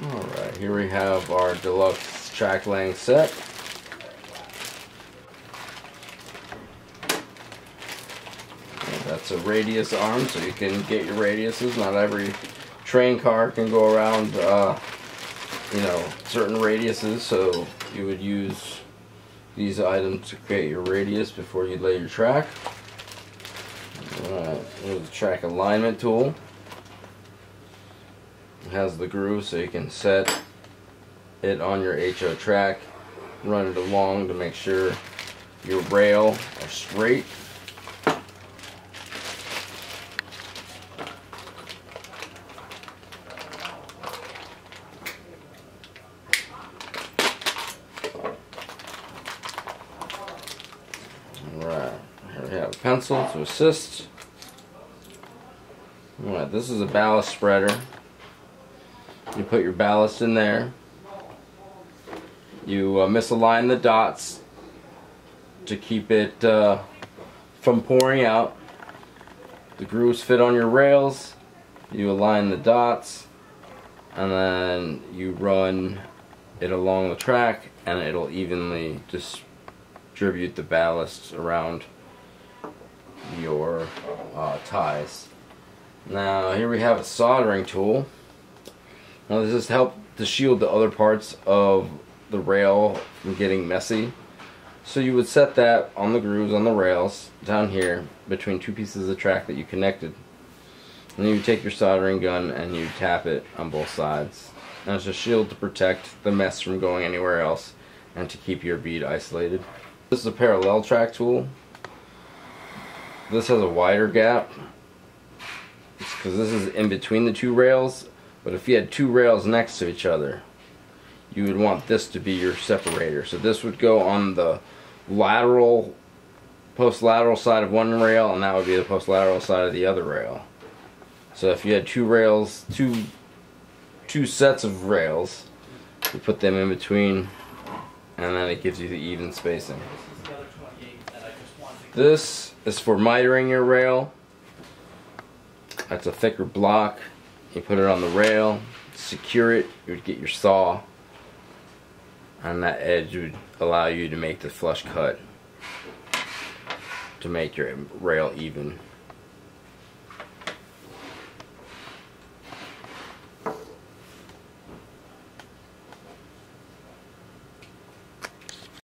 Alright, here we have our Deluxe Tracklaying set. That's a radius arm, so you can get your radiuses. Not every train car can go around, certain radiuses, so you would use these items to create your radius before you lay your track. Here's the track alignment tool. It has the groove, so you can set it on your HO track, run it along to make sure your rail are straight. Alright, here we have a pencil to assist. Alright, this is a ballast spreader. You put your ballast in there. You misalign the dots to keep it from pouring out. The grooves fit on your rails. You align the dots, and then you run it along the track, and it'll evenly distribute the ballast around your ties. Now here we have a soldering tool. Now this is help to shield the other parts of the rail from getting messy. So you would set that on the grooves on the rails down here between two pieces of track that you connected. And then you take your soldering gun and you tap it on both sides. And it's a shield to protect the mess from going anywhere else and to keep your bead isolated. This is a parallel track tool. This has a wider gap because this is in between the two rails. But if you had two rails next to each other, you would want this to be your separator. So this would go on the post-lateral side of one rail, and that would be the post-lateral side of the other rail. So if you had two rails, two sets of rails, you put them in between, and then it gives you the even spacing. This is for mitering your rail. That's a thicker block. You put it on the rail, secure it, you would get your saw, and that edge would allow you to make the flush cut to make your rail even.